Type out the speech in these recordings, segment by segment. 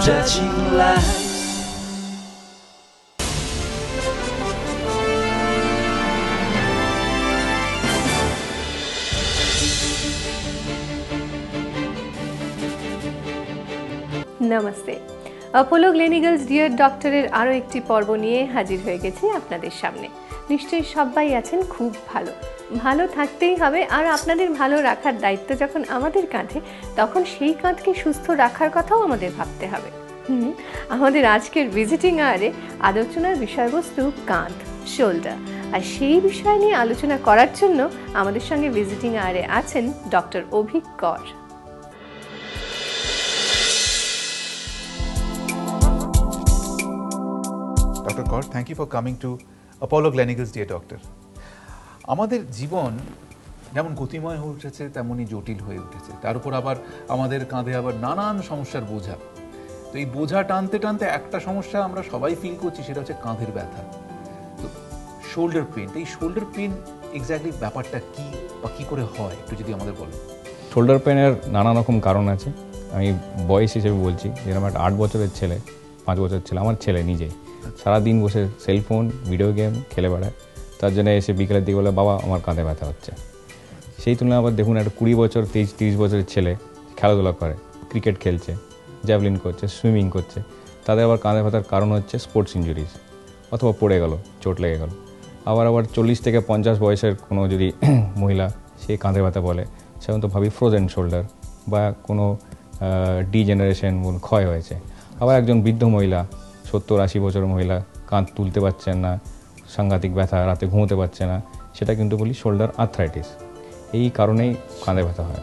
touching lives. নমস্তে, Apollo Gleneagles dear ডক্টরের আরও একটি পর্ব নিয়ে হাজির হয়ে গেছি আপনাদের সামনে। নিশ্চয়ই সবাই আছেন খুব ভালো, ভালো থাকতেই হবে। আর আপনাদের ভালো রাখার দায়িত্ব যখন আমাদের কাঁধে, তখন সেই কাঁধকে সুস্থ রাখার কথাও আমাদের ভাবতে হবে। আমাদের আজকের ভিজিটিং আওয়ারে আলোচনার বিষয়বস্তু কাঁধ, শোল্ডার। আর সেই বিষয় নিয়ে আলোচনা করার জন্য আমাদের সঙ্গে ভিজিটিং আওয়ারে আছেন ডক্টর অভিক কর। Dr. Kaur, thank you for coming to Apollo Gleneagles Dear Doctor. আমাদের জীবন যেমন গতিময় হয়ে উঠেছে তেমনই জটিল হয়ে উঠেছে। তার উপর আবার আমাদের কাঁধে আবার নানান সমস্যার বোঝা। তো এই বোঝা টানতে টানতে একটা সমস্যা আমরা সবাই ফিল করছি, সেটা হচ্ছে কাঁধের ব্যথা। তো শোল্ডার পেন, এই শোল্ডার পেন এক্স্যাক্টলি ব্যাপারটা কি বা কী করে হয় একটু যদি আমাদের বলেন। শোল্ডার পেনের নানা রকম কারণ আছে। আমি বয়স হিসেবে বলছি, যেরকম একটা 8 বছরের ছেলে, 5 বছরের ছেলে, আমার ছেলে নিজেই সারাদিন বসে সেলফোন, ভিডিও গেম খেলে বেড়ায়। তার জন্য এসে বিকেলের দিকে বলে, বাবা আমার কাঁধে ব্যথা হচ্ছে। সেই তুলনায় আবার দেখুন একটা 20 বছর, 23-30 বছরের ছেলে খেলাধুলা করে, ক্রিকেট খেলছে, জ্যাভলিন করছে, সুইমিং করছে, তাদের আবার কাঁধে ব্যথার কারণ হচ্ছে স্পোর্টস ইঞ্জুরিজ, অথবা পড়ে গেল, চোট লেগে গেল। আবার 40 থেকে 50 বয়সের কোনো যদি মহিলা সে কাঁধে ব্যথা বলে, সেখানে তো ভাবি ফ্রোজেন শোল্ডার বা কোনো ডিজেনারেশন, ক্ষয় হয়েছে। আবার একজন বৃদ্ধ মহিলা, 70-80 বছরের মহিলা, কাঁধ তুলতে পারছেন না, সাংঘাতিক ব্যথা, রাতে ঘুমোতে পারছে না, সেটা কিন্তু বলি শোল্ডার আর্থ্রাইটিস। এই কারণেই কাঁধে ব্যথা হয়।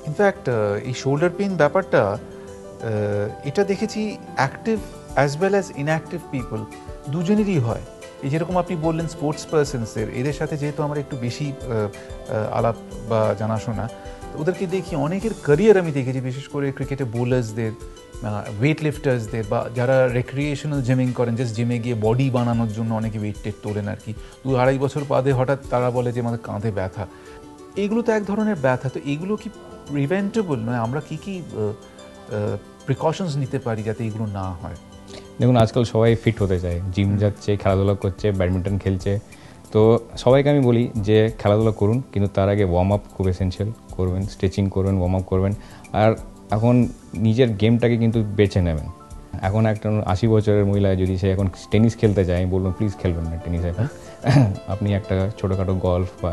ইনফ্যাক্ট এই শোল্ডার পেন ব্যাপারটা এটা দেখেছি active as well as inactive people দুজনেরই হয়। এই যেরকম আপনি বললেন স্পোর্টস পার্সনসের, এদের সাথে যেহেতু আমার একটু বেশি আলাপ বা জানাশোনা, ওদেরকে দেখি অনেকের ক্যারিয়ার আমি দেখেছি, বিশেষ করে ক্রিকেটে বোলার্সদের, ওয়েট লিফটার্সদের, বা যারা রেক্রিয়েশনাল জিমিং করেন, জাস্ট জিমে গিয়ে বডি বানানোর জন্য অনেকে ওয়েট টেট তোলেন আর কি, 2-2.5 বছর বাদে হঠাৎ তারা বলে যে আমাদের কাঁধে ব্যথা। এইগুলো তো এক ধরনের ব্যথা। তো এইগুলো কি প্রিভেন্টেবল নয়? আমরা কি কি প্রিকশনস নিতে পারি যাতে এগুলো না হয়? দেখুন, আজকাল সবাই ফিট হতে চায়, জিম যাচ্ছে, খেলাধুলা করছে, ব্যাডমিন্টন খেলছে। তো সবাইকে আমি বলি যে খেলাধুলা করুন, কিন্তু তার আগে ওয়ার্ম আপ খুব এসেনশিয়াল করবেন, স্ট্রেচিং করবেন, ওয়ার্ম আপ করবেন। আর এখন নিজের গেমটাকে কিন্তু বেছে নেবেন। এখন একটা 80 বছরের মহিলা যদি সে এখন টেনিস খেলতে চায়, আমি বলবো প্লিজ খেলবেন না টেনিস এখন। আপনি একটা ছোটোখাটো গল্ফ বা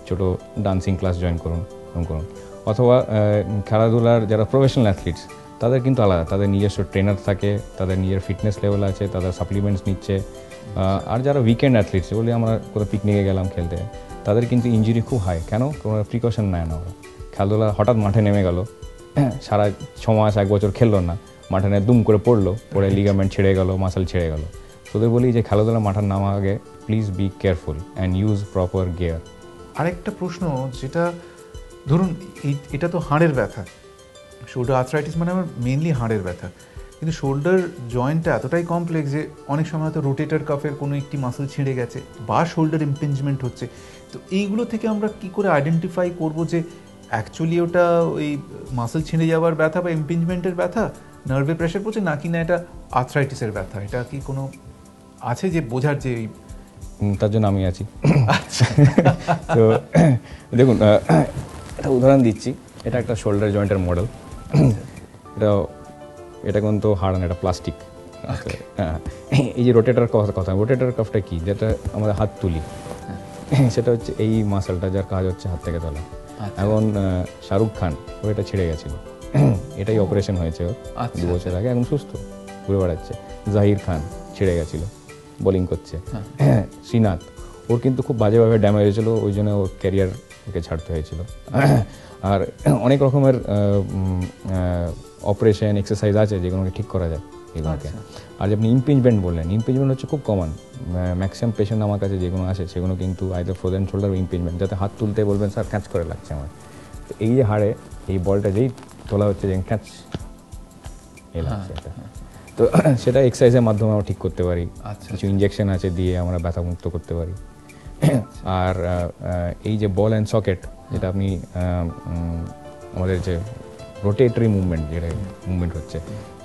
ছোটো ডান্সিং ক্লাস জয়েন করুন। অথবা খেলাধুলার যারা প্রফেশনাল অ্যাথলিটস, তাদের কিন্তু আলাদা, তাদের নিজস্ব ট্রেনার থাকে, তাদের নিজের ফিটনেস লেভেল আছে, তাদের সাপ্লিমেন্টস নিচ্ছে। আর যারা উইকেন্ড অ্যাথলিটস, বলি আমরা কোথাও পিকনিকে গেলাম খেলতে, তাদের কিন্তু ইঞ্জুরি খুব হাই। কেন? কোনো প্রিকশন নেয় না ওরা। খেলাধুলা হঠাৎ মাঠে নেমে গেল, সারা 6 মাস 1 বছর খেললো না, মাঠে নেমে দুম করে পড়ে লিগামেন্ট ছেড়ে গেল, মাসল ছেড়ে গেল। তোদের বলি যে খেলাধুলা মাঠার নামা আগে please be careful and use proper gear. আরেকটা প্রশ্ন, যেটা ধরুন এটা তো হাড়ের ব্যথা, শোল্ডার আর্থ্রাইটিস মানে আমার মেনলি হাড়ের ব্যথা, কিন্তু শোল্ডার জয়েন্টটা এতটাই কমপ্লেক্স যে অনেক সময় হয়তো রোটেটর কাফের কোনো একটি মাসল ছিঁড়ে গেছে বা শোল্ডার ইমপিঞ্জমেন্ট হচ্ছে। তো এইগুলো থেকে আমরা কি করে আইডেন্টিফাই করব যে অ্যাকচুয়ালি ওটা ওই মাসল ছিঁড়ে যাওয়ার ব্যথা বা ইমপিঞ্জমেন্টের ব্যথা, নার্ভে প্রেশার পড়ছে, নাকি না এটা আর্থ্রাইটিসের ব্যথা? এটা কি কোনো আছে যে বোঝার যে? তার জন্য আমি আছি। তো দেখুন, একটা উদাহরণ দিচ্ছি। এটা একটা শোল্ডার জয়েন্টের মডেল। এটা কিন্তু হাড় না, এটা প্লাস্টিক। হ্যাঁ, এই যে রোটেটর কথা, রোটেটর কাফটা কি, যেটা আমাদের হাত তুলি, সেটা হচ্ছে এই মাসলটা, যার কাজ হচ্ছে হাত থেকে তোলা। এখন শাহরুখ খান, ও এটা ছিঁড়ে গেছিল, এটাই অপারেশন হয়েছে ওর 2 বছর আগে, এখন সুস্থ ঘুরে বেড়াচ্ছে। জাহির খান ছিঁড়ে গেছিল, বোলিং করছে। শ্রীনাথ, ওর কিন্তু খুব বাজেভাবে ড্যামেজ হয়েছিল, ওই জন্য ওর ক্যারিয়ার ওকে ছাড়তে হয়েছিল। আর অনেক রকমের অপারেশন, এক্সারসাইজ আছে যেগুলোকে ঠিক করা যায় এগুলোকে। আর আপনি ইমপিঞ্জমেন্ট বললেন, ইমপিঞ্জমেন্ট হচ্ছে খুব কমন। ম্যাক্সিমাম পেশেন্ট আমার কাছে যেগুলো আসে সেগুলো কিন্তু আইদার ফ্রোজেন শোল্ডার বা ইমপিঞ্জমেন্ট, যাতে হাত তুলতে বলবেন স্যার ক্যাচ করে লাগছে আমার। তো এই যে হাড়ে এই বলটা যেই তোলা হচ্ছে, যে ক্যাচ এই লাগছে এটা, তো সেটা এক্সারসাইজের মাধ্যমে আমরা ঠিক করতে পারি। কিছু ইঞ্জেকশন আছে, দিয়ে আমরা ব্যথামুক্ত করতে পারি। আর এই যে বল অ্যান্ড সকেট, যেটা আপনি আমাদের যে রোটেটরি মুভমেন্ট, যেটা মুভমেন্ট হচ্ছে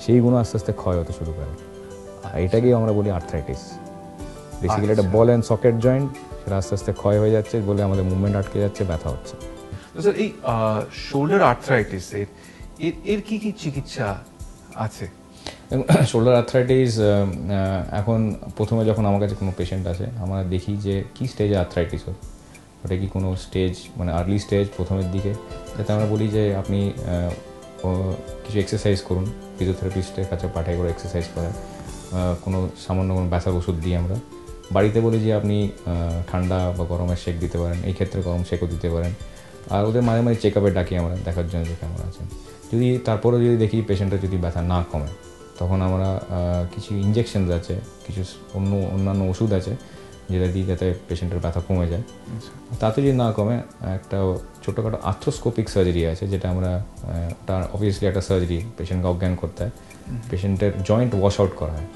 সেইগুলো আস্তে আস্তে ক্ষয় হতে শুরু করে। আর এটাকেই আমরা বলি আর্থ্রাইটিস। বেসিক্যালি একটা বল অ্যান্ড সকেট জয়েন্ট, সেটা আস্তে আস্তে ক্ষয় হয়ে যাচ্ছে বলে আমাদের মুভমেন্ট আটকে যাচ্ছে, ব্যথা হচ্ছে। তো স্যার এই শোল্ডার আর্থ্রাইটিস এর কি কি চিকিৎসা আছে? শোল্ডার আর্থ্রাইটিস এখন প্রথমে যখন আমার কাছে কোনো পেশেন্ট আসে, আমরা দেখি যে কী স্টেজে আর্থ্রাইটিস হয়। ওটা কি কোনো স্টেজ, মানে আর্লি স্টেজ, প্রথমের দিকে, যাতে আমরা বলি যে আপনি কিছু এক্সারসাইজ করুন, ফিজিওথেরাপিস্টের কাছে পাঠাই করে এক্সারসাইজ করায়, কোনো সামান্য কোনো ব্যথার ওষুধ দিই আমরা। বাড়িতে বলি যে আপনি ঠান্ডা বা গরমের শেক দিতে পারেন, এই ক্ষেত্রে গরম শেকও দিতে পারেন। আর ওদের মাঝে মাঝে চেক আপে ডাকি আমরা, দেখার জন্য যে কেমন আছেন। যদি তারপরেও যদি দেখি পেশেন্টের যদি ব্যথা না কমে, তখন আমরা কিছু ইঞ্জেকশনস আছে, কিছু অন্যান্য ওষুধ আছে যেটা দিই যাতে পেশেন্টের ব্যথা কমে যায়। তাতে যদি না কমে, একটা ছোটোখাটো আর্থ্রোস্কোপিক সার্জারি আছে, যেটা আমরা ওটা অবভিয়াসলি একটা সার্জারি, পেশেন্টকে অজ্ঞান করতে হয়, পেশেন্টের জয়েন্ট ওয়াশ আউট করা হয়।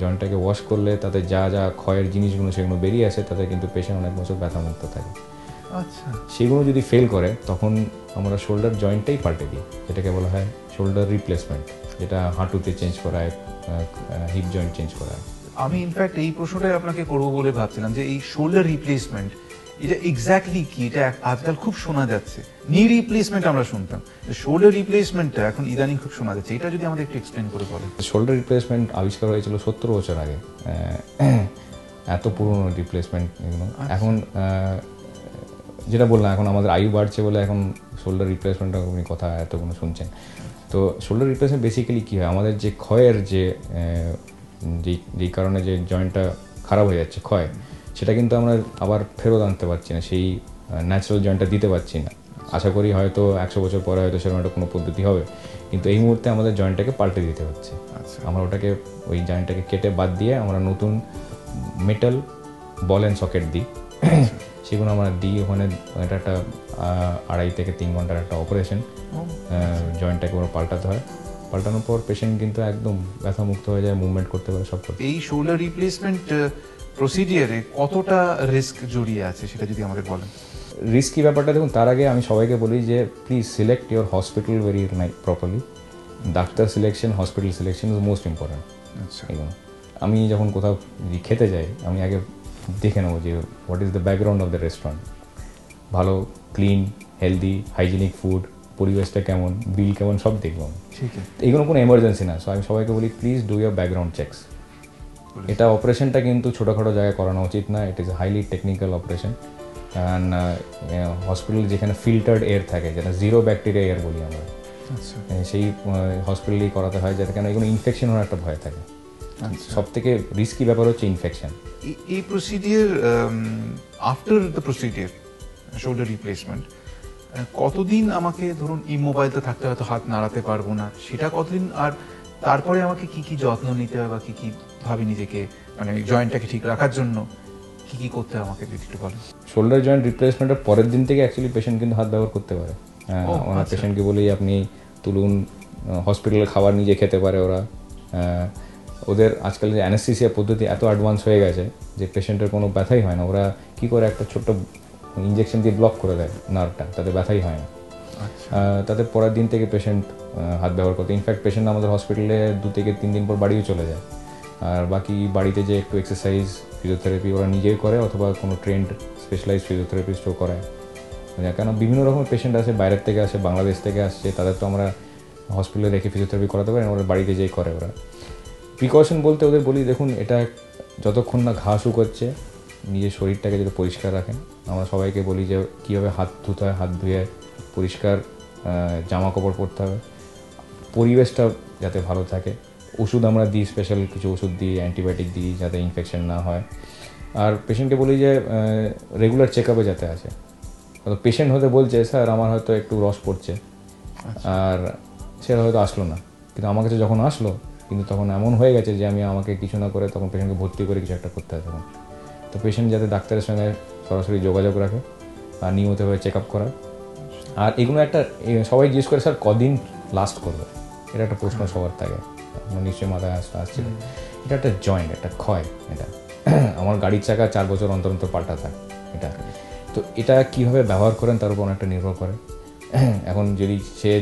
জয়েন্টটাকে ওয়াশ করলে তাতে যা যা ক্ষয়ের জিনিসগুলো সেগুলো বেরিয়ে আসে, তাতে কিন্তু পেশেন্ট অনেক বছর ব্যথামুক্ত থাকে। আচ্ছা, সেগুলো যদি ফেল করে, তখন আমরা শোল্ডার জয়েন্টটাই পাল্টে দিই, যেটাকে বলা হয় শোল্ডার রিপ্লেসমেন্ট, যেটা হাঁটুতে চেঞ্জ করা হয়, হিপ জয়েন্ট চেঞ্জ করা হয়। আমি ইনফ্যাক্ট এই প্রশ্নটাই আপনাকে করবো বলে ভাবছিলাম যে এই শোল্ডার রিপ্লেসমেন্ট এটা এক্স্যাক্টলি কি? এটা আজকাল খুব শোনা যাচ্ছে, নি রিপ্লেসমেন্ট আমরা শুনতাম, শোল্ডার রিপ্লেসমেন্টটা এখন ইদানিং খুব শোনা যাচ্ছে। এটা যদি আমাদের একটু এক্সপ্লেন করে বলেন। শোল্ডার রিপ্লেসমেন্ট আবিষ্কার হয়েছিল 70 বছর আগে, এত পুরনো রিপ্লেসমেন্ট এগুলো। এখন যেটা বললাম, এখন আমাদের আয়ু বাড়ছে বলে এখন শোল্ডার রিপ্লেসমেন্টের আপনি কথা এতগুলো শুনছেন। তো শোল্ডার রিপ্লেসমেন্ট বেসিক্যালি কী হয়, আমাদের যে ক্ষয়ের যেই কারণে যে জয়েন্টটা খারাপ হয়ে যাচ্ছে, ক্ষয়, সেটা কিন্তু আমরা আবার ফেরত আনতে পারছি না, সেই ন্যাচারাল জয়েন্টটা দিতে পারছি না। আশা করি হয়তো 100 বছর পরে হয়তো সেরকম একটা কোনো পদ্ধতি হবে, কিন্তু এই মুহূর্তে আমাদের জয়েন্টটাকে পাল্টে দিতে হচ্ছে। আমরা ওটাকে, ওই জয়েন্টটাকে কেটে বাদ দিয়ে আমরা নতুন মেটাল বল অ্যান্ড সকেট দিই, সেগুলো আমরা দিই ওখানে। এটা একটা 2.5 থেকে 3 ঘন্টার একটা অপারেশন, জয়েন্টটাকে ওরা পাল্টাতে হয়। পাল্টানোর পর পেশেন্ট কিন্তু একদম ব্যথামুক্ত হয়ে যায়, মুভমেন্ট করতে পারে, সব করতে। এই শোল্ডার রিপ্লেসমেন্ট প্রসিডিয়ারে কতটা রিস্ক জড়িয়ে আছে সেটা যদি আমাদের বলেন। রিস্কি ব্যাপারটা দেখুন, তার আগে আমি সবাইকে বলি যে please select your hospital very properly. Doctor selection, hospital selection is most important. আচ্ছা, এগুলো আমি যখন কোথাও খেতে যাই, আমি আগে দেখে নেবো যে what is the background of the restaurant, ভালো ক্লিন হেলদি হাইজিনিক ফুড, পরিবেশটা কেমন, বিল কেমন, সব দেখবো আমি। ঠিক আছে, এগুলো কোনো এমার্জেন্সি না। সো আমি সবাইকে বলি please do year background checks. এটা অপারেশনটা কিন্তু ছোটোখাটো জায়গায় করানো উচিত না, it is highly technical operation. And hospital যেখানে ফিল্টার্ড এয়ার থাকে, যেটা জিরো ব্যাকটেরিয়া এয়ার বলি আমরা, সেই হসপিটালেই করাতে হয়, যাতে কেন এগুলো ইনফেকশন হওয়ার একটা ভয় থাকে। সব থেকে রিস্কি ব্যাপার হচ্ছে ইনফেকশন। এই procedure, after the procedure shoulder replacement, কতদিন আমাকে ধরুন ইমোবাইলতে থাকতে, হয়তো হাত নাড়াতে পারবো না, সেটা কতদিন? আর তারপরে আমাকে কি কি যত্ন নিতে হবে, বা কি কি ভাবে নিজেকে, মানে জয়েন্টটাকে ঠিক রাখার জন্য কি কি করতে হবে আমাকে যদি একটু বলেন। শোল্ডার জয়েন্ট রিপ্লেসমেন্টের পরের দিন থেকে অ্যাকচুয়ালি পেশেন্ট কিন্তু হাত ব্যবহার করতে পারে। ওনার পেশেন্টকে বলি আপনি তুলুন, হসপিটালের খাবার নিজে খেতে পারে ওরা। ওদের আজকাল যে অ্যানেস্থেসিয়া পদ্ধতি এত অ্যাডভান্স হয়ে গেছে যে পেশেন্টের কোনো ব্যথাই হয় না। ওরা কী করে, একটা ছোট্ট ইঞ্জেকশন দিয়ে ব্লক করে দেয় নার্ভটা, তাতে ব্যথাই হয় না। তাতে পরের দিন থেকে পেশেন্ট হাত ব্যবহার করতে, ইনফ্যাক্ট পেশেন্ট আমাদের হসপিটালে 2 থেকে 3 দিন পর বাড়িও চলে যায়। আর বাকি বাড়িতে যে একটু এক্সারসাইজ, ফিজিওথেরাপি ওরা নিজেই করে, অথবা কোনো ট্রেন্ড স্পেশালাইজড ফিজিওথেরাপিস্টও করায়। কেন বিভিন্ন রকমের পেশেন্ট আসে, বাইরের থেকে আসে, বাংলাদেশ থেকে আসছে, তাদের তো আমরা হসপিটালে রেখে ফিজিওথেরাপি করাতে পারি, ওরা বাড়িতে যেই করে। ওরা প্রিকশন বলতে ওদের বলি, দেখুন এটা যতক্ষণ না ঘা শুকোচ্ছে, নিজের শরীরটাকে যদি পরিষ্কার রাখেন। আমরা সবাইকে বলি যে কীভাবে হাত ধুতে হয়, হাত ধুয়ে পরিষ্কার জামা কাপড় পরতে হবে, পরিবেশটা যাতে ভালো থাকে। ওষুধ আমরা দিই, স্পেশাল কিছু ওষুধ দিই, অ্যান্টিবায়োটিক দিই, যাতে ইনফেকশন না হয়। আর পেশেন্টকে বলি যে রেগুলার চেক আপে যাতে আসে। পেশেন্ট হতে বলছে স্যার আমার হয়তো একটু রস পড়ছে, আর সে হয়তো আসলো না, কিন্তু আমার কাছে যখন আসলো, কিন্তু তখন এমন হয়ে গেছে যে আমাকে কিছু না করে তখন পেশেন্টকে ভর্তি করে কিছু একটা করতে হয় তখন। তো পেশেন্ট যাতে ডাক্তারের সঙ্গে সরাসরি যোগাযোগ রাখে আর নিয়মিতভাবে চেক আপ করার। আর এগুলো একটা সবাই জিজ্ঞেস করে স্যার কদিন লাস্ট করবে, এটা একটা প্রশ্ন সবার থাকে, আমার নিশ্চয়ই মাথায় আসছে। এটা একটা জয়েন্ট, একটা ক্ষয়। এটা আমার গাড়ির চাকা 4 বছর অন্তর অন্তর পাল্টা থাকে এটা। তো এটা কীভাবে ব্যবহার করেন তার উপর অনেকটা নির্ভর করে। এখন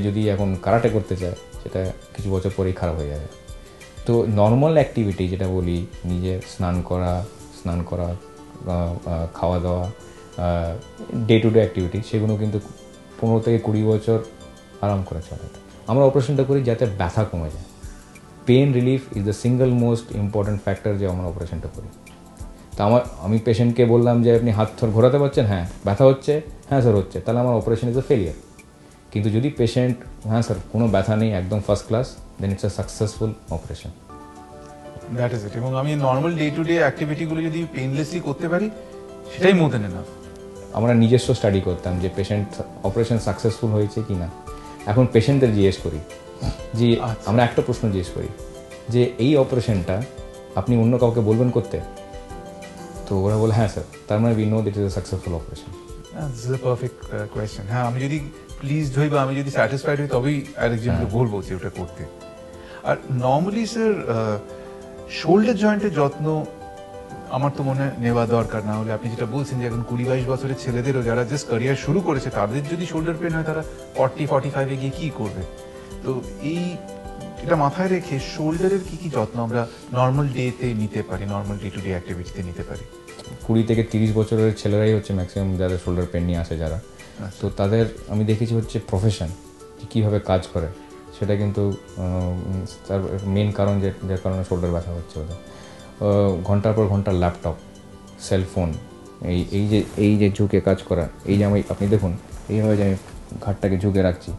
যদি এখন কারাটে করতে চায়, সেটা কিছু বছর পরেই খারাপ হয়ে যাবে। তো নর্মাল অ্যাক্টিভিটি যেটা বলি, নিজে স্নান করা, খাওয়া দাওয়া, ডে টু ডে অ্যাক্টিভিটি, সেগুলো কিন্তু 15 থেকে 20 বছর আরাম করে চলে। আমরা অপারেশনটা করি যাতে ব্যথা কমে যায়। Pain relief is the single most important factor যে আমরা অপারেশনটা করি। তো আমি পেশেন্টকে বললাম যে আপনি হাত ঘোরাতে পারছেন, হ্যাঁ। ব্যথা হচ্ছে, হ্যাঁ স্যার হচ্ছে, তাহলে আমার অপারেশন ইজ এ ফেলিয়ার। কিন্তু যদি পেশেন্ট, হ্যাঁ স্যার কোনো ব্যথা নেই, একদম first class, then it's a successful operation. That is it. এবং আমি নর্মাল ডে টু ডে অ্যাক্টিভিটিগুলো যদি পেইনলেসলি করতে পারি, সেটাই মোর দেন এনাফ। আমরা নিজস্ব স্টাডি করতাম যে পেশেন্ট অপারেশন সাকসেসফুল হয়েছে কি না। এখন পেশেন্টদের জিজ্ঞেস করি যে আমরা একটা প্রশ্ন জিজ্ঞেস করি যে এই অপারেশনটা আপনি অন্য কাউকে বলবেন করতে? তো ওরা বলে হ্যাঁ স্যার, তার মানে we know that is a successful operation. This is a perfect question. হ্যাঁ, আমি যদি প্লিজড হই বা আমি যদি স্যাটিসফাইড হই, তবেই আরেকজনকে বলবো যে ওটা করতে। আর নর্মালি স্যার শোল্ডার জয়েন্টের যত্ন আমার তো মনে নেওয়া দরকার। না হলে আপনি যেটা বলছেন যে এখন 20-22 বছরের ছেলেদেরও যারা জাস্ট ক্যারিয়ার শুরু করেছে, তাদের যদি শোল্ডার পেন হয়, তারা 40-45 গিয়ে কি করবে? তো এটা মাথায় রেখে শোল্ডারের কি কি যত্ন আমরা নর্মাল ডেতে নিতে পারি, নর্মাল ডে টু ডে অ্যাক্টিভিটিতে নিতে পারি? 20 থেকে 30 বছরের ছেলেরাই হচ্ছে ম্যাক্সিমাম যাদের শোল্ডার পেন নিয়ে আসে যারা। তো তাদের আমি দেখেছি হচ্ছে প্রফেশন কীভাবে কাজ করে, সেটা কিন্তু তার মেন কারণ যার কারণে শোল্ডার ব্যথা হচ্ছে ওদের। ঘন্টার পর ঘন্টা ল্যাপটপ, সেলফোন, এই যে ঝুঁকে কাজ করা, এই যে আপনি দেখুন এইভাবে যে আমি ঘাটটাকে ঝুঁকে রাখছি,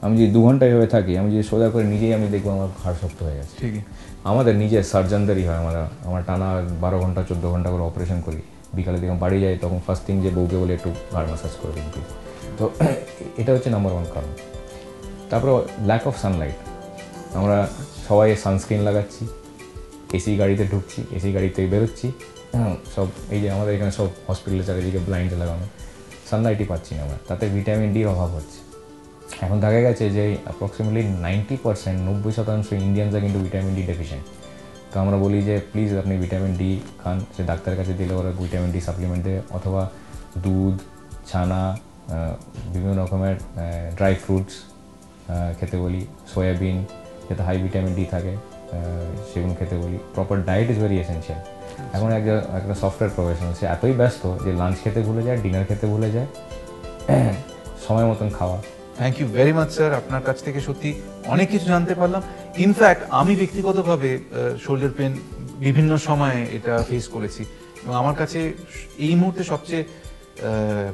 আমি যদি 2 ঘন্টা এইভাবে থাকি, আমি যদি সোজা করে নিজেই আমি দেখবো আমার ঘাড় শক্ত হয়ে গেছে। ঠিকই, আমাদের নিজের সার্জনদেরই হয়। আমরা টানা 12 ঘন্টা 14 ঘন্টা করে অপারেশন করি, বিকালে যখন বাড়ি যাই তখন ফার্স্ট থিং যে বউকে বলে একটু ঘাড় ম্যাসাজ করে দিন প্লিজ। তো এটা হচ্ছে নাম্বার 1 কারণ। তারপরে ল্যাক অফ সানলাইট, আমরা সবাই সানস্ক্রিন লাগাচ্ছি, এসি গাড়িতে ঢুকছি, এসি গাড়িতে বেরোচ্ছি, সব এই যে আমাদের এখানে সব হসপিটালে চারিদিকে ব্লাইন্ডে লাগানো, সানলাইটই পাচ্ছি না আমরা, তাতে ভিটামিন ডির অভাব হচ্ছে। এখন দেখা গেছে যে অ্যাপ্রক্সিমেটলি 90% ইন্ডিয়ানসরা কিন্তু ভিটামিন ডি ডেফিশিয়েন্ট। তো আমরা বলি যে প্লিজ আপনি ভিটামিন ডি খান, সে ডাক্তারের কাছে দিলে ওরা ভিটামিন ডি সাপ্লিমেন্ট দেয়, অথবা দুধ, ছানা, বিভিন্ন রকমের ড্রাই ফ্রুটস খেতে বলি, সয়াবিন যাতে হাই ভিটামিন ডি থাকে সেগুলো খেতে বলি। Proper diet is very essential. এখন একটা সফটওয়্যার প্রফেশনাল, সে এতই ব্যস্ত যে লাঞ্চ খেতে ভুলে যায়, ডিনার খেতে ভুলে যায়, সময় মতন খাওয়া। Thank you very much sir, আপনার কাছ থেকে সত্যি অনেক কিছু জানতে পারলাম। ইনফ্যাক্ট আমি ব্যক্তিগতভাবে শোল্ডার পেন বিভিন্ন সময়ে এটা ফেস করেছি, এবং আমার কাছে এই মুহূর্তে সবচেয়ে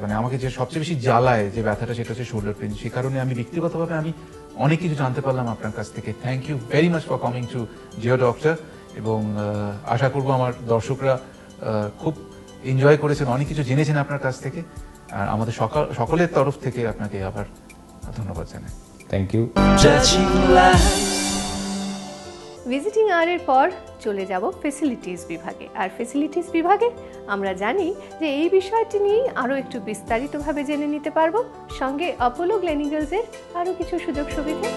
মানে আমাকে যে সবচেয়ে বেশি জ্বালায় যে ব্যথাটা, সেটা হচ্ছে শোল্ডার পেন। সে কারণে আমি ব্যক্তিগতভাবে অনেক কিছু জানতে পারলাম আপনার কাছ থেকে। Thank you very much for coming to Jio doctor, এবং আশা করবো আমার দর্শকরা খুব এনজয় করেছেন, অনেক কিছু জেনেছেন আপনার কাছ থেকে। আর আমাদের সকলের তরফ থেকে আপনাকে আবার ধন্যবাদ জানাই। Thank you. ভিজিটিং আওয়ারের পর চলে যাব ফেসিলিটিস বিভাগে। আর ফেসিলিটিস বিভাগে আমরা জানি যে এই বিষয়টি নিয়েই আরও একটু বিস্তারিতভাবে জেনে নিতে পারবো, সঙ্গে অ্যাপোলো গ্লেনিগালসের আরও কিছু সুযোগ সুবিধা।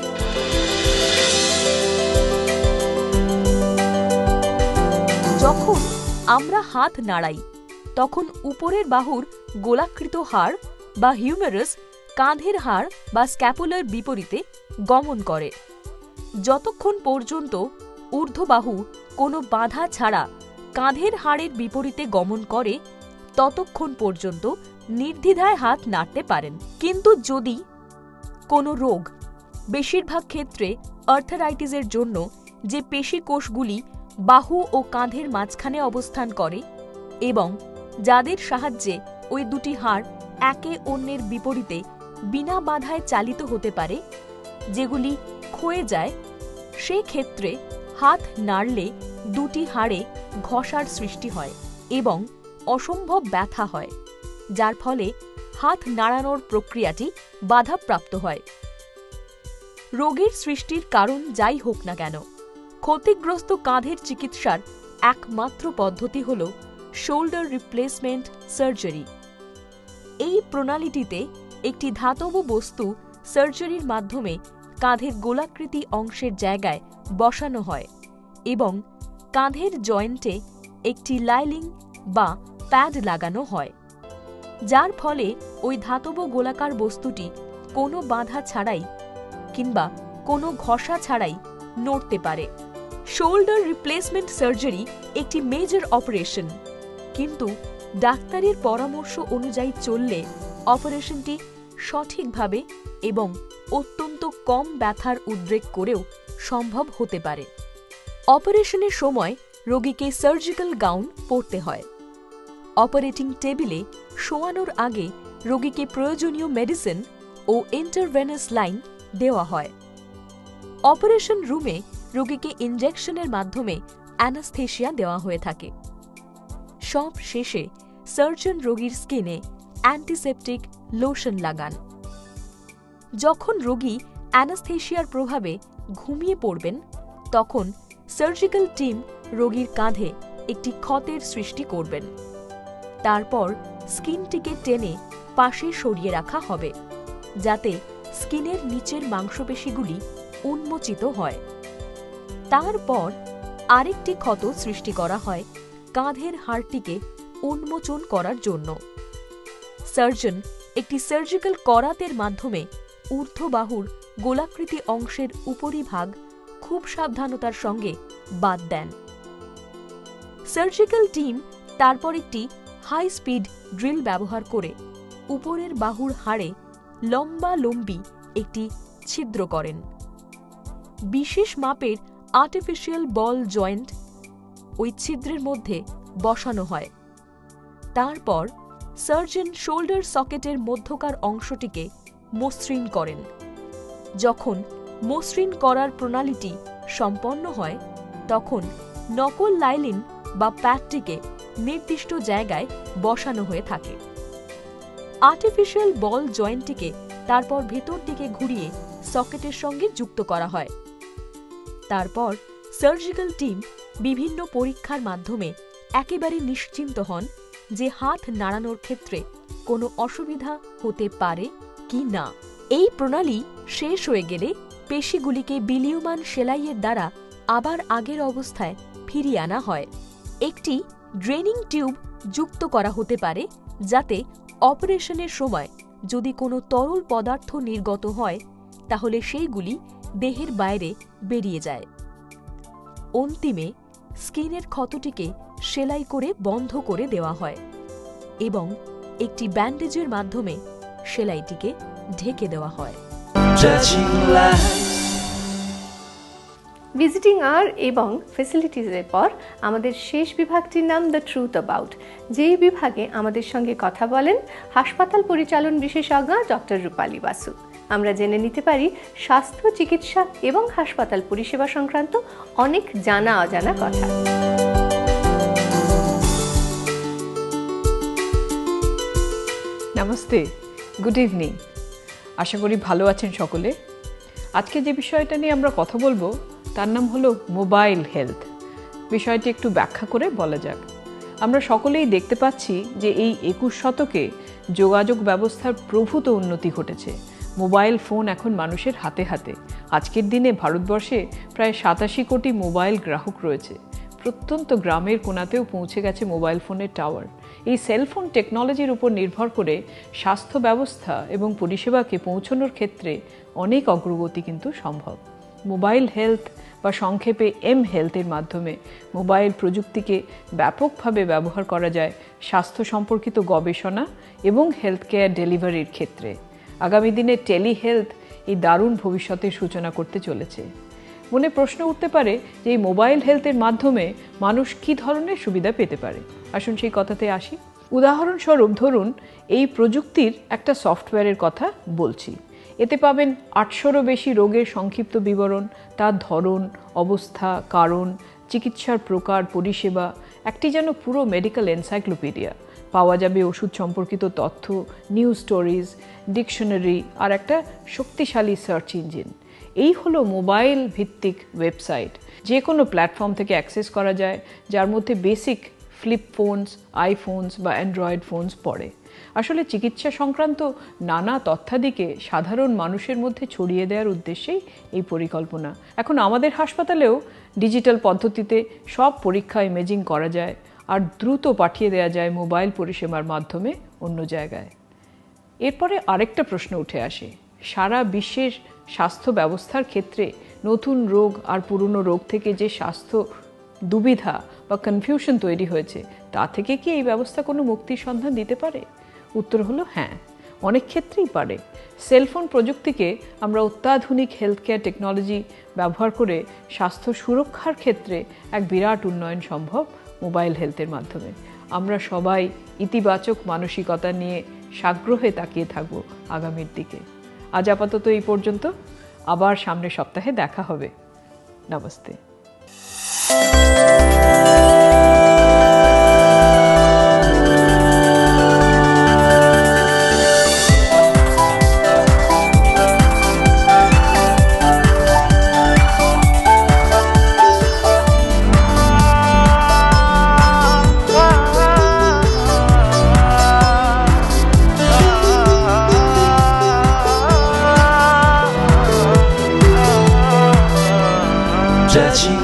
যখন আমরা হাত নাড়াই তখন উপরের বাহুর গোলাকৃত হাড় বা হিউমেরাস কাঁধের হাড় বা স্ক্যাপুলার বিপরীতে গমন করে। যতক্ষণ পর্যন্ত ঊর্ধ্ববাহু কোনো বাধা ছাড়া কাঁধের হাড়ের বিপরীতে গমন করে, ততক্ষণ পর্যন্ত নির্দ্বিধায় হাত নাড়তে পারেন। কিন্তু যদি কোনো রোগ, বেশিরভাগ ক্ষেত্রে আর্থারাইটিসের জন্য যে পেশি কোষগুলি বাহু ও কাঁধের মাঝখানে অবস্থান করে এবং যাদের সাহায্যে ওই দুটি হাড় একে অন্যের বিপরীতে বিনা বাধায় চালিত হতে পারে, যেগুলি ক্ষয়ে যায়, সেক্ষেত্রে হাত নাড়লে দুটি হাড়ে ঘষার সৃষ্টি হয় এবং অসম্ভব ব্যথা হয়, যার ফলে হাত নাড়ানোর প্রক্রিয়াটি বাধাপ্রাপ্ত হয়। রোগের সৃষ্টির কারণ যাই হোক না কেন, ক্ষতিগ্রস্ত কাঁধের চিকিৎসার একমাত্র পদ্ধতি হল শোল্ডার রিপ্লেসমেন্ট সার্জারি। এই প্রণালীটিতে একটি ধাতব বস্তু সার্জারির মাধ্যমে কাঁধের গোলাকৃতি অংশের জায়গায় বসানো হয় এবং কাঁধের জয়েন্টে একটি লাইলিং বা প্যাড লাগানো হয়, যার ফলে ওই ধাতব গোলাকার বস্তুটি কোনো বাধা ছাড়াই কিংবা কোনো ঘষা ছাড়াই নড়তে পারে। শোল্ডার রিপ্লেসমেন্ট সার্জারি একটি মেজর অপারেশন, কিন্তু ডাক্তারের পরামর্শ অনুযায়ী চললে অপারেশনটি সঠিকভাবে এবং অত্যন্ত কম ব্যথার উদ্রেক করেও সম্ভব হতে পারে। অপারেশনের সময় রোগীকে সার্জিক্যাল গাউন পরতে হয়। অপারেটিং টেবিলে শোয়ানোর আগে রোগীকে প্রয়োজনীয় মেডিসিন ও ইন্টারভেনাস লাইন দেওয়া হয়। অপারেশন রুমে রোগীকে ইনজেকশনের মাধ্যমে অ্যানাস্থেশিয়া দেওয়া হয়ে থাকে। সব শেষে সার্জন রোগীর স্কিনে অ্যান্টিসেপটিক লোশন লাগান। যখন রোগী অ্যানাস্থেশিয়ার প্রভাবে ঘুমিয়ে পড়বেন, তখন সার্জিক্যাল টিম রোগীর কাঁধে একটি ক্ষতের সৃষ্টি করবেন। তারপর স্কিনটিকে টেনে পাশে সরিয়ে রাখা হবে, যাতে স্কিনের নিচের মাংসপেশিগুলি উন্মোচিত হয়। তারপর আরেকটি ক্ষত সৃষ্টি করা হয় কাঁধের হাড়টিকে উন্মোচন করার জন্য। সার্জন একটি সার্জিক্যাল করাতের মাধ্যমে ঊর্ধ্ববাহুর গোলাকৃতি অংশের উপরিভাগ খুব সাবধানতার সঙ্গে বাদ দেন। সার্জিক্যাল টিম তারপর একটি হাই স্পিড ড্রিল ব্যবহার করে উপরের বাহুর হাড়ে লম্বালম্বি একটি ছিদ্র করেন। বিশেষ মাপের আর্টিফিশিয়াল বল জয়েন্ট ওই ছিদ্রের মধ্যে বসানো হয়। তারপর সার্জন শোল্ডার সকেটের মধ্যকার অংশটিকে মসৃণ করেন। যখন মসৃণ করার প্রণালীটি সম্পন্ন হয়, তখন নকল লাইলিন বা প্যাডটিকে নির্দিষ্ট জায়গায় বসানো হয়ে থাকে। আর্টিফিশিয়াল বল জয়েন্টটিকে তারপর ভেতর দিকে ঘুরিয়ে সকেটের সঙ্গে যুক্ত করা হয়। তারপর সার্জিক্যাল টিম বিভিন্ন পরীক্ষার মাধ্যমে একেবারে নিশ্চিন্ত হন যে হাত নাড়ানোর ক্ষেত্রে কোনো অসুবিধা হতে পারে কি না। এই প্রণালী শেষ হয়ে গেলে পেশিগুলিকে বিলীয়মান সেলাইয়ের দ্বারা আবার আগের অবস্থায় ফিরিয়ে আনা হয়। একটি ড্রেনিং টিউব যুক্ত করা হতে পারে, যাতে অপারেশনের সময় যদি কোনো তরল পদার্থ নির্গত হয়, তাহলে সেইগুলি দেহের বাইরে বেরিয়ে যায়। অন্তিমে স্কিনের ক্ষতটিকে সেলাই করে বন্ধ করে দেওয়া হয় এবং একটি ব্যান্ডেজের মাধ্যমে সেলাইটিকে ঢেকে দেওয়া হয়। ভিজিটিং আওয়ার এবং ফ্যাসিলিটিসের পর আমাদের শেষ বিভাগটির নাম দ্য ট্রুথ অ্যাবাউট, যেই বিভাগে আমাদের সঙ্গে কথা বলেন হাসপাতাল পরিচালন বিশেষজ্ঞ ডক্টর রূপালী বাসু। আমরা জেনে নিতে পারি স্বাস্থ্য চিকিৎসা এবং হাসপাতাল পরিষেবা সংক্রান্ত অনেক জানা অজানা কথা। Namaste, good evening. আশা করি ভালো আছেন সকলে। আজকে যে বিষয়টা নিয়ে আমরা কথা বলবো তার নাম হলো মোবাইল হেলথ। বিষয়টি একটু ব্যাখ্যা করে বলা যাক। আমরা সকলেই দেখতে পাচ্ছি যে এই 21 শতকে যোগাযোগ ব্যবস্থার প্রভূত উন্নতি ঘটেছে। মোবাইল ফোন এখন মানুষের হাতে হাতে। আজকের দিনে ভারতবর্ষে প্রায় 87 কোটি মোবাইল গ্রাহক রয়েছে। প্রত্যন্ত গ্রামের কোণাতেও পৌঁছে গেছে মোবাইল ফোনের টাওয়ার। এই সেলফোন টেকনোলজির উপর নির্ভর করে স্বাস্থ্য ব্যবস্থা এবং পরিষেবাকে পৌঁছানোর ক্ষেত্রে অনেক অগ্রগতি কিন্তু সম্ভব। মোবাইল হেলথ বা সংক্ষেপে হেলথের মাধ্যমে মোবাইল প্রযুক্তিকে ব্যাপকভাবে ব্যবহার করা যায় স্বাস্থ্য সম্পর্কিত গবেষণা এবং হেলথ কেয়ার ডেলিভারির ক্ষেত্রে। আগামী দিনে টেলি হেলথ এই দারুণ ভবিষ্যতের সূচনা করতে চলেছে। মনে প্রশ্ন উঠতে পারে যে এই মোবাইল হেলথের মাধ্যমে মানুষ কী ধরনের সুবিধা পেতে পারে। আসুন সেই কথাতে আসি। উদাহরণস্বরূপ ধরুন, এই প্রযুক্তির একটা সফটওয়্যারের কথা বলছি। এতে পাবেন 800রও বেশি রোগের সংক্ষিপ্ত বিবরণ, তার ধরন, অবস্থা, কারণ, চিকিৎসার প্রকার, পরিষেবা, একটি যেন পুরো মেডিকেল এনসাইক্লোপিডিয়া। পাওয়া যাবে ওষুধ সম্পর্কিত তথ্য, নিউজ স্টোরিজ, ডিকশনারি আর একটা শক্তিশালী সার্চ ইঞ্জিন। এই হলো মোবাইল ভিত্তিক ওয়েবসাইট। যে কোনো প্ল্যাটফর্ম থেকে অ্যাক্সেস করা যায়, যার মধ্যে বেসিক ফ্লিপ ফোনস, আইফোনস বা অ্যান্ড্রয়েড ফোনস পড়ে। আসলে চিকিৎসা সংক্রান্ত নানা তথ্যাদিকে সাধারণ মানুষের মধ্যে ছড়িয়ে দেওয়ার উদ্দেশ্যেই এই পরিকল্পনা। এখন আমাদের হাসপাতালেও ডিজিটাল পদ্ধতিতে সব পরীক্ষা ইমেজিং করা যায় আর দ্রুত পাঠিয়ে দেওয়া যায় মোবাইল পরিষেবার মাধ্যমে অন্য জায়গায়। এরপরে আরেকটা প্রশ্ন উঠে আসে, সারা বিশ্বের স্বাস্থ্য ব্যবস্থার ক্ষেত্রে নতুন রোগ আর পুরনো রোগ থেকে যে স্বাস্থ্য দুবিধা বা কনফিউশন তৈরি হয়েছে, তা থেকে কি এই ব্যবস্থা কোনো মুক্তির সন্ধান দিতে পারে? উত্তর হলো হ্যাঁ, অনেক ক্ষেত্রেই পারে। সেলফোন প্রযুক্তিকে আমরা অত্যাধুনিক হেলথ কেয়ার টেকনোলজি ব্যবহার করে স্বাস্থ্য সুরক্ষার ক্ষেত্রে এক বিরাট উন্নয়ন সম্ভব মোবাইল হেলথের মাধ্যমে। আমরা সবাই ইতিবাচক মানসিকতা নিয়ে সাগ্রহে তাকিয়ে থাকব আগামীর দিকে। আজ আপাতত এই পর্যন্ত, আবার সামনের সপ্তাহে দেখা হবে। নমস্তে।这情